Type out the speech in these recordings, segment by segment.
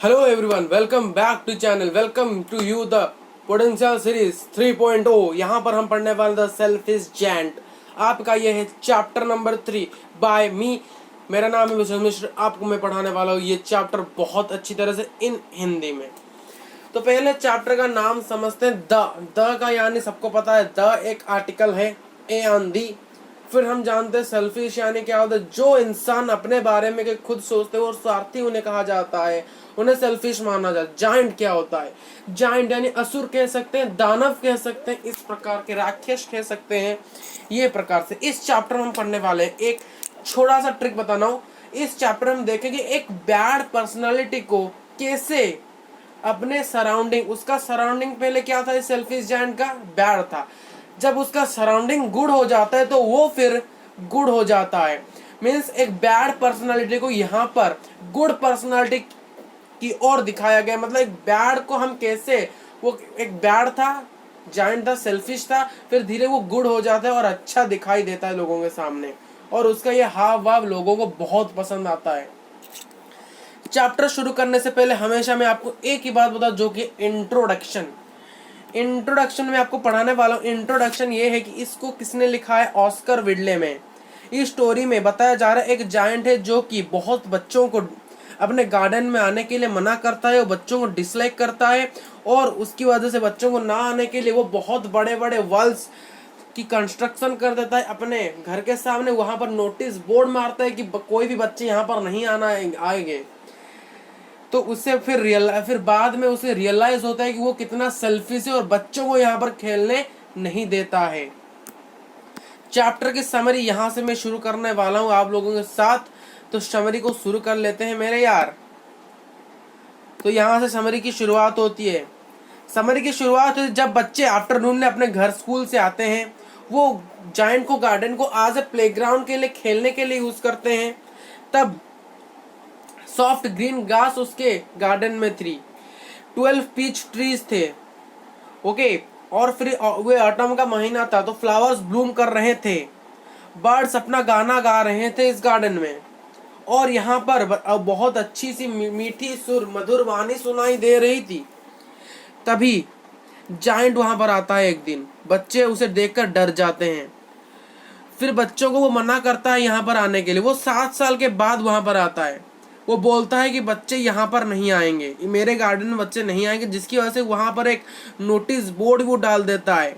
Hello everyone, welcome back to channel. Welcome to you the Potential Series 3.0. यहाँ पर हम पढ़ने वाले द सेल्फिश जायंट। आपका ये है चैप्टर नंबर 3 बाय मी। मेरा नाम है विशाल मिश्र। आपको मैं पढ़ाने वाला हूँ ये चैप्टर बहुत अच्छी तरह से इन हिंदी में। तो पहले चैप्टर का नाम समझते हैं। द का यानी सबको पता है, द एक आर्टिकल है, ए ऑन दी। फिर हम जानते हैं सेल्फिश यानी क्या होता है, जो इंसान अपने बारे में खुद सोचते हैं और स्वार्थी उन्हें कहा जाता है, उन्हें सेल्फिश माना जाता है। जायंट क्या होता है? जायंट यानी असुर कह सकते हैं, दानव कह सकते हैं, इस प्रकार के राक्षस कह सकते हैं। ये प्रकार से इस चैप्टर में हम पढ़ने वाले हैं। एक छोटा सा ट्रिक बताना हूँ। इस चैप्टर में देखेंगे एक बैड पर्सनालिटी को कैसे अपने सराउंडिंग, उसका सराउंडिंग पहले क्या था, इस सेल्फिश जायंट का बैड था। जब उसका सराउंडिंग गुड हो जाता है तो वो फिर गुड हो जाता है। मीन्स एक बैड पर्सनालिटी को यहाँ पर गुड पर्सनालिटी की ओर दिखाया गया। मतलब एक बैड को हम कैसे, वो एक बैड था, जायंट था, सेल्फिश था, फिर धीरे वो गुड हो जाता है और अच्छा दिखाई देता है लोगों के सामने, और उसका ये हाव भाव लोगों को बहुत पसंद आता है। चैप्टर शुरू करने से पहले हमेशा मैं आपको एक ही बात बता, जो कि इंट्रोडक्शन में आपको पढ़ाने वाला हूँ। इंट्रोडक्शन ये है कि इसको किसने लिखा है, ऑस्कर विडले में। इस स्टोरी में बताया जा रहा है एक जायंट है जो कि बहुत बच्चों को अपने गार्डन में आने के लिए मना करता है, वो बच्चों को डिसलाइक करता है, और उसकी वजह से बच्चों को ना आने के लिए वो बहुत बड़े बड़े वॉल्स की कंस्ट्रक्शन कर देता है अपने घर के सामने। वहां पर नोटिस बोर्ड मारता है कि कोई भी बच्चे यहाँ पर नहीं आना आएंगे। तो उससे फिर बाद में उसे रियलाइज होता है कि वो कितना सेल्फिश है और बच्चों को यहाँ पर खेलने नहीं देता है। चैप्टर की समरी यहाँ से मैं शुरू करने वाला हूँ आप लोगों के साथ। तो समरी को शुरू कर लेते हैं मेरे यार। तो यहाँ से समरी की शुरुआत होती है। समरी की शुरुआत होती है जब बच्चे आफ्टरनून में अपने घर स्कूल से आते हैं। वो जायंट को गार्डन को आज ए प्लेग्राउंड के लिए खेलने के लिए यूज करते हैं। तब सॉफ्ट ग्रीन घास उसके गार्डन में थी। 12 पीच ट्रीज थे। ओके, और फिर वे ऑटम का महीना था तो फ्लावर्स ब्लूम कर रहे थे। बर्ड्स अपना गाना गा रहे थे इस गार्डन में, और यहाँ पर बहुत अच्छी सी मीठी सुर मधुर वाणी सुनाई दे रही थी। तभी जायंट वहां पर आता है एक दिन। बच्चे उसे देखकर डर जाते हैं। फिर बच्चों को वो मना करता है यहाँ पर आने के लिए। वो 7 साल के बाद वहां पर आता है। वो बोलता है कि बच्चे यहाँ पर नहीं आएंगे, मेरे गार्डन में बच्चे नहीं आएंगे, जिसकी वजह से वहां पर एक नोटिस बोर्ड वो डाल देता है,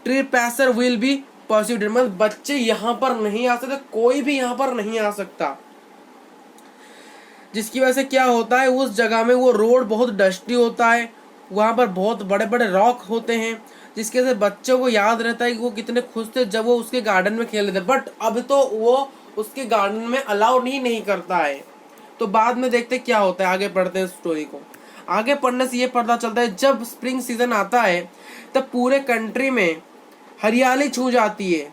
ट्री पैसर विल बी परस्यूड। मतलब बच्चे यहाँ पर नहीं आ सकते, कोई भी यहाँ पर नहीं आ सकता। जिसकी वजह से क्या होता है, उस जगह में वो रोड बहुत डस्टी होता है, वहां पर बहुत बड़े बड़े रॉक होते हैं, जिसके वजह से बच्चों को याद रहता है कि वो कितने खुश थे जब वो उसके गार्डन में खेल रहे थे। बट अब तो वो उसके गार्डन में अलाउ नहीं करता है। तो बाद में देखते क्या होता है, आगे पढ़ते हैं स्टोरी को। आगे पढ़ने से ये पता चलता है जब स्प्रिंग सीजन आता है तब पूरे कंट्री में हरियाली छू जाती है।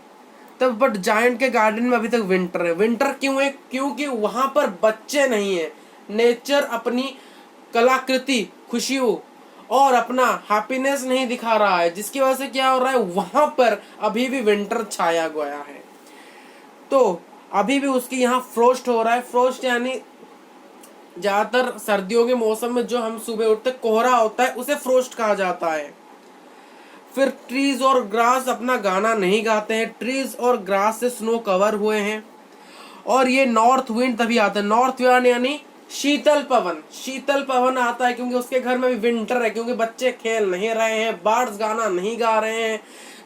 तब बट जायंट के गार्डन में अभी तक विंटर है। विंटर क्यों है? क्योंकि वहां पर बच्चे नहीं है। नेचर अपनी कलाकृति, खुशियों और अपना हैप्पीनेस नहीं दिखा रहा है, जिसकी वजह से क्या हो रहा है, वहां पर अभी भी विंटर छाया गया है। तो अभी भी उसके यहाँ फ्रोस्ट हो रहा है। फ्रोस्ट यानी ज्यादातर सर्दियों के मौसम में जो हम सुबह उठते कोहरा होता है, उसे फ्रोस्ट कहा जाता है। फिर ट्रीज और ग्रास अपना गाना नहीं गाते हैं। ट्रीज और ग्रास से स्नो कवर हुए हैं। और ये नॉर्थ विंड तभी आता है। नॉर्थ विंड यानी शीतल पवन। शीतल पवन आता है क्योंकि उसके घर में भी विंटर है, क्योंकि बच्चे खेल नहीं रहे हैं, बर्ड्स गाना नहीं गा रहे हैं।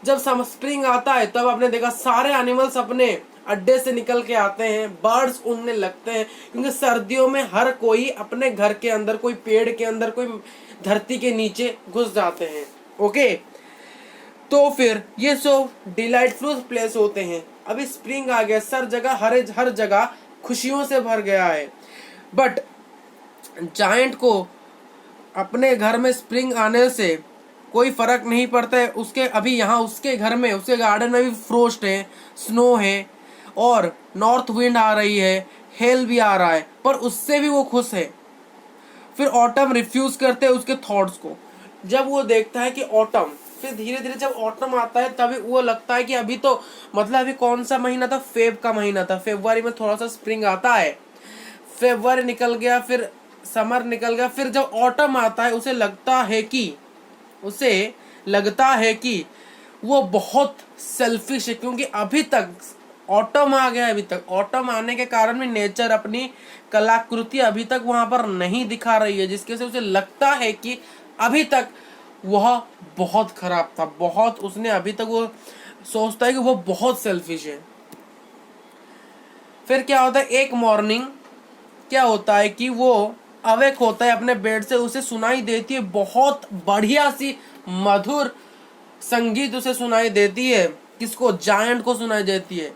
जब स्प्रिंग आता है तब आपने देखा सारे एनिमल्स अपने अड्डे से निकल के आते हैं, बर्ड्स उड़ने लगते हैं, क्योंकि सर्दियों में हर कोई अपने घर के अंदर, कोई पेड़ के अंदर, कोई धरती के नीचे घुस जाते हैं। ओके, तो फिर ये सब डिलाइटफुल प्लेस होते हैं। अभी स्प्रिंग आ गया, हर जगह खुशियों से भर गया है। बट जायंट को अपने घर में स्प्रिंग आने से कोई फर्क नहीं पड़ता है। उसके अभी यहाँ उसके घर में, उसके गार्डन में भी फ्रोस्ट है, स्नो है, और नॉर्थ विंड आ रही है, हेल भी आ रहा है, पर उससे भी वो खुश है। फिर ऑटम रिफ्यूज करते हैं उसके थॉट्स को। जब वो देखता है कि ऑटम, फिर धीरे धीरे जब ऑटम आता है तभी वो लगता है कि अभी तो, मतलब अभी कौन सा महीना था, फेब का महीना था। फरवरी में थोड़ा सा स्प्रिंग आता है। फरवरी निकल गया, फिर समर निकल गया, फिर जब ऑटम आता है उसे लगता है कि वो बहुत सेल्फिश है, क्योंकि अभी तक ऑटम आ गया है। अभी तक ऑटम आने के कारण भी नेचर अपनी कलाकृति अभी तक वहां पर नहीं दिखा रही है, जिसके से उसे लगता है कि अभी तक वह बहुत खराब था, बहुत उसने अभी तक वो सोचता है कि वो बहुत सेल्फिश है। फिर क्या होता है, एक मॉर्निंग क्या होता है कि वो अवेक होता है अपने बेड से, उसे सुनाई देती है बहुत बढ़िया सी मधुर संगीत उसे सुनाई देती है। किसको? जायंट को सुनाई देती है।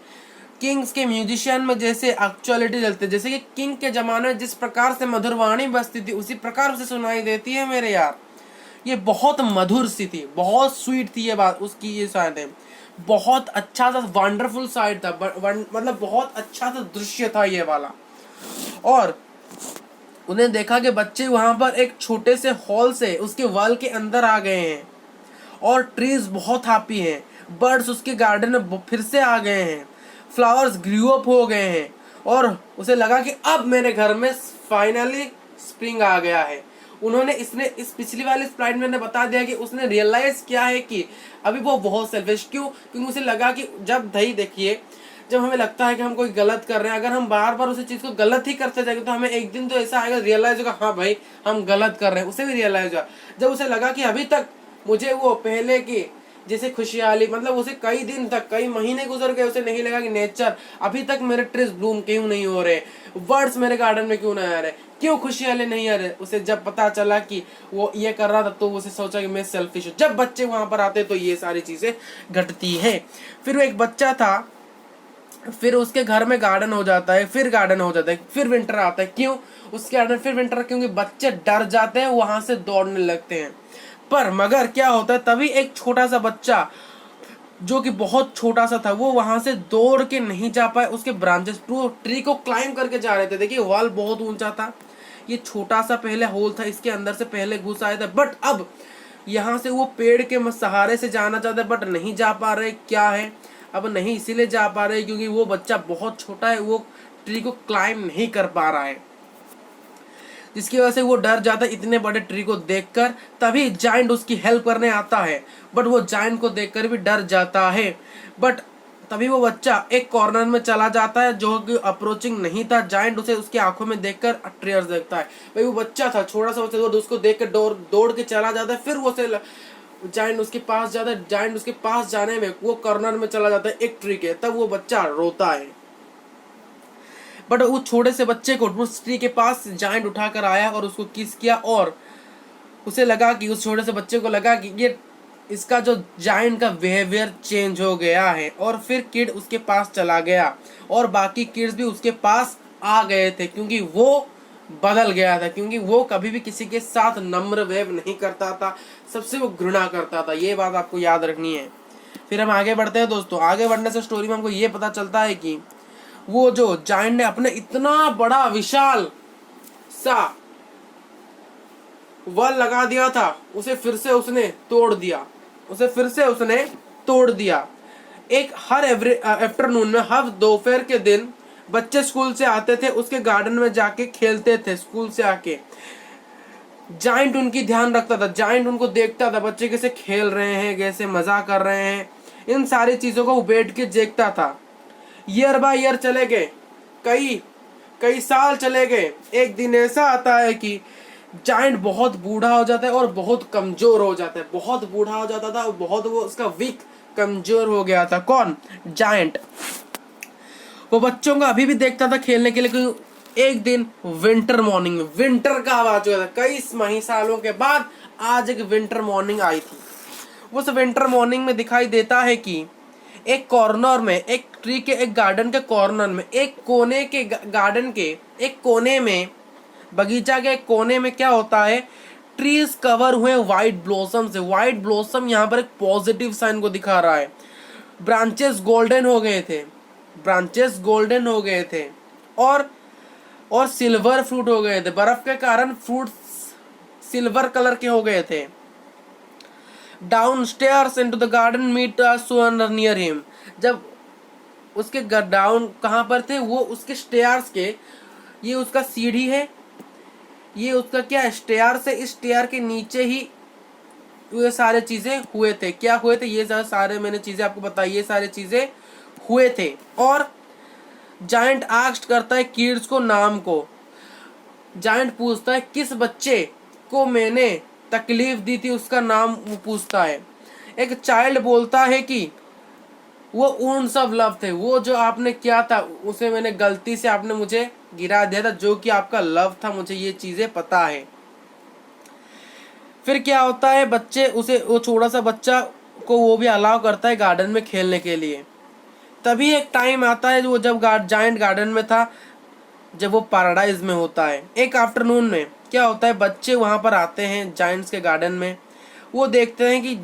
किंग्स के म्यूजिशियन में जैसे एक्चुअलिटी चलते, जैसे कि किंग के जमाने में जिस प्रकार से मधुरवाणी बजती थी उसी प्रकार उसे सुनाई देती है मेरे यार। ये बहुत मधुर सी थी, बहुत स्वीट थी ये बात उसकी, ये साइड है बहुत अच्छा सा वंडरफुल साइड था, मतलब बहुत अच्छा सा दृश्य था ये वाला। और उन्हें देखा कि बच्चे वहां पर एक छोटे से हॉल से उसके वॉल के अंदर आ गए हैं और ट्रीज बहुत हैप्पी हैं, बर्ड्स उसके गार्डन में फिर से आ गए हैं, फ्लावर्स ग्रू अप हो गए हैं, और उसे लगा कि अब मेरे घर में फाइनली स्प्रिंग आ गया है। उन्होंने इस पिछली वाली स्लाइड में बता दिया कि उसने रियलाइज किया है कि अभी वो बहुत सेल्फिश, क्यों? क्योंकि उसे लगा कि जब देखिए, जब हमें लगता है कि हम कोई गलत कर रहे हैं, अगर हम बार बार उसी चीज को गलत ही करते जाएंगे तो हमें एक दिन तो ऐसा आएगा, रियलाइज होगा हाँ भाई हम गलत कर रहे हैं। उसे भी रियलाइज हुआ जब उसे लगा कि अभी तक मुझे वो पहले की जैसे खुशहाली, मतलब उसे कई दिन तक, कई महीने गुजर गए, उसे नहीं लगा कि नेचर अभी तक मेरे ट्रीज ब्लूम क्यों नहीं हो रहे, बर्ड्स मेरे गार्डन में क्यों नहीं आ रहे, क्यों खुशहाली नहीं आ रहे। उसे जब पता चला कि वो ये कर रहा था तो उसे सोचा कि मैं सेल्फिश हूँ। जब बच्चे वहां पर आते तो ये सारी चीजें घटती है। फिर वो एक बच्चा था, फिर उसके घर में गार्डन हो जाता है, फिर गार्डन हो जाता है, फिर विंटर आता है। क्यों उसके गार्डन फिर विंटर? क्योंकि बच्चे डर जाते हैं, वहां से दौड़ने लगते हैं। पर मगर क्या होता है, तभी एक छोटा सा बच्चा जो कि बहुत छोटा सा था वो वहां से दौड़ के नहीं जा पाए, उसके ब्रांचेस ट्री को क्लाइंब करके जा रहे थे। देखिए वॉल बहुत ऊंचा था, ये छोटा सा पहले होल था, इसके अंदर से पहले घुस आए थे, बट अब यहाँ से वो पेड़ के सहारे से जाना चाहते बट नहीं जा पा रहे। क्या है, अब नहीं इसीलिए जा पा रहे क्योंकि वो बच्चा बहुत छोटा है, वो ट्री को क्लाइंब नहीं कर पा रहा है, जिसकी वजह से वो डर जाता है इतने बड़े ट्री को देखकर। तभी जायंट उसकी हेल्प करने आता है, बट वो जायंट को देखकर भी डर जाता है। बट तभी वो बच्चा एक कॉर्नर में चला जाता है जो कि अप्रोचिंग नहीं था। जायंट उसे उसकी आंखों में देखकर टीयर्स देखता है। भाई वो बच्चा था, छोटा सा बच्चा, तो उसको देख कर दौड़ के चला जाता है। फिर वो जायंट उसके पास जाता है, जायंट उसके पास जाने में वो कॉर्नर में चला जाता है एक ट्री के, तब वो बच्चा रोता है। बट उस छोटे से बच्चे को उस ट्री के पास जायंट उठाकर आया और उसको किस किया, और उसे लगा कि उस छोटे से बच्चे को लगा कि ये इसका जो जायंट का बिहेवियर चेंज हो गया है। और फिर किड उसके पास चला गया और बाकी किड्स भी उसके पास आ गए थे, क्योंकि वो बदल गया था, क्योंकि वो कभी भी किसी के साथ नम्र व्यवहार नहीं करता था, सबसे वो घृणा करता था। ये बात आपको याद रखनी है। फिर हम आगे बढ़ते हैं दोस्तों। आगे बढ़ने से स्टोरी में हमको ये पता चलता है कि वो जो जायंट ने अपने इतना बड़ा विशाल सा वॉल लगा दिया था, उसे फिर से उसने तोड़ दिया। एक हर आफ्टरनून में, हर दोपहर के दिन बच्चे स्कूल से आते थे, उसके गार्डन में जाके खेलते थे। स्कूल से आके जायंट उनकी ध्यान रखता था, जायंट उनको देखता था, बच्चे कैसे खेल रहे हैं, कैसे मजा कर रहे हैं, इन सारी चीजों को वो बैठ के देखता था। ईयर बाय ईयर चले गए, कई साल चले गए। एक दिन ऐसा आता है कि जायंट बहुत बूढ़ा हो जाता है और बहुत कमजोर हो जाता है। बहुत बूढ़ा हो जाता था और बहुत वो उसका वीक, कमजोर हो गया था। कौन? जायंट। वो बच्चों को अभी भी देखता था खेलने के लिए, क्योंकि एक दिन विंटर मॉर्निंग में विंटर का आवाज हुआ था। कई सालों के बाद आज एक विंटर मॉर्निंग आई थी। उस विंटर मॉर्निंग में दिखाई देता है कि एक कॉर्नर में, एक ट्री के एक गार्डन के कॉर्नर में, एक कोने के गार्डन के एक कोने में, बगीचा के एक कोने में क्या होता है, ट्रीज कवर हुए व्हाइट ब्लॉसम से। व्हाइट ब्लॉसम यहाँ पर एक पॉजिटिव साइन को दिखा रहा है। ब्रांचेस गोल्डन हो गए थे और सिल्वर फ्रूट हो गए थे। बर्फ के कारण फ्रूट सिल्वर कलर के हो गए थे। Downstairs into the garden meet a son near him। जब उसके डाउन कहाँ पर थे वो, उसके स्टेयर्स के, ये उसका सीढ़ी है, ये उसका क्या स्टेयर से इस स्टेयर के नीचे ही ये सारे चीजें हुए थे। क्या हुए थे? ये सारे मैंने चीजें आपको बताई, ये सारी चीजें हुए थे। और जायंट आस्क्ड करता है किड्स को नाम को। जायंट पूछता है किस बच्चे को मैंने तकलीफ दी थी, उसका नाम वो पूछता है। एक चाइल्ड बोलता है कि वो उन सब लव थे, वो जो आपने किया था उसे मैंने गलती से आपने मुझे गिरा दिया था, जो कि आपका लव था, मुझे ये चीजें पता है। फिर क्या होता है, बच्चे उसे वो छोटा सा बच्चा को वो भी अलाउ करता है गार्डन में खेलने के लिए। तभी एक टाइम आता है वो जब जायंट गार्डन में था, जब वो पैराडाइज में होता है। एक आफ्टरनून में क्या होता है, बच्चे वहां पर आते हैं जायंट्स के गार्डन में। वो देखते हैं कि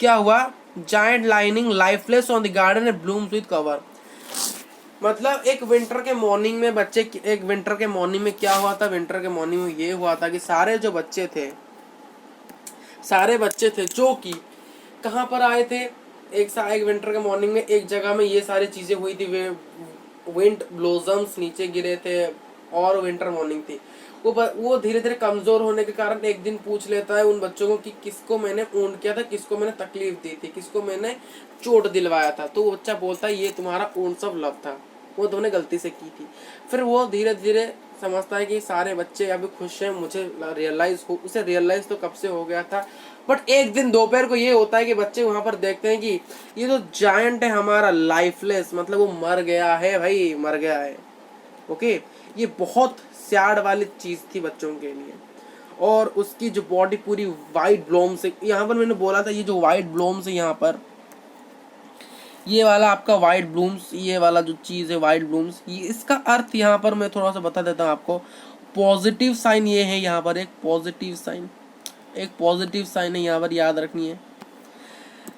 क्या हुआ, giant lining lifeless on the garden and blooms with cover. मतलब एक विंटर के मॉर्निंग में एक विंटर के मॉर्निंग में क्या हुआ था, विंटर के मॉर्निंग में ये हुआ था कि सारे बच्चे थे जो कि कहाँ पर आए थे, एक विंटर के मॉर्निंग में एक जगह में ये सारी चीजें हुई थी। वे विंड ब्लोजम्स नीचे गिरे थे और विंटर मॉर्निंग थी। वो धीरे धीरे कमजोर होने के कारण एक दिन पूछ लेता है उन बच्चों को कि किसको मैंने ऊंट किया था, किसको मैंने तकलीफ दी थी, किसको मैंने चोट दिलवाया था। तो वो बच्चा बोलता है ये तुम्हारा ऊंट सब लव था, वो तुमने गलती से की थी। फिर वो धीरे धीरे समझता है कि सारे बच्चे अभी खुश हैं, मुझे उसे रियलाइज तो कब से हो गया था। बट एक दिन दोपहर को ये होता है कि बच्चे वहां पर देखते हैं कि ये तो जायंट है हमारा लाइफलेस, मतलब वो मर गया है भाई, मर गया है। ओके, ये बहुत सैड वाली चीज थी बच्चों के लिए। और उसकी जो बॉडी पूरी वाइट ब्लोम से, यहाँ पर मैंने बोला था ये जो वाइट ब्लोम्स है, यहाँ पर ये वाला आपका वाइट ब्लूम्स, ये वाला जो चीज है वाइट ब्लूम्स, ये इसका अर्थ यहाँ पर मैं थोड़ा सा बता देता हूँ आपको। पॉजिटिव साइन ये है, यहाँ पर एक पॉजिटिव साइन है यहाँ पर, याद रखनी है।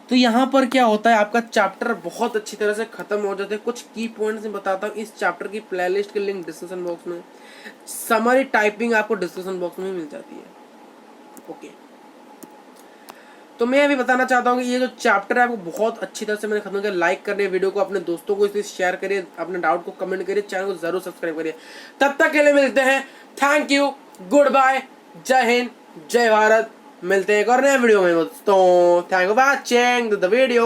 तो यहाँ पर क्या होता है, आपका चैप्टर बहुत अच्छी तरह से खत्म हो जाता है। कुछ की पॉइंट्स मैं बताता हूँ। इस चैप्टर की प्लेलिस्ट के लिंक डिस्क्रिप्शन बॉक्स में, समरी टाइपिंग आपको डिस्क्रिप्शन बॉक्स में मिल जाती है। ओके, तो मैं अभी बताना चाहता हूँ कि ये जो चैप्टर है आपको बहुत अच्छी तरह से मैंने खत्म किया। लाइक करिए वीडियो को, अपने दोस्तों को इसलिए शेयर करिए, अपने डाउट को कमेंट करिए, चैनल को जरूर सब्सक्राइब करिए। तब तक के लिए मिलते हैं, थैंक यू, गुड बाय, जय हिंद, जय भारत। मिलते हैं एक और नए वीडियो में दोस्तों। Thank you for watching the video.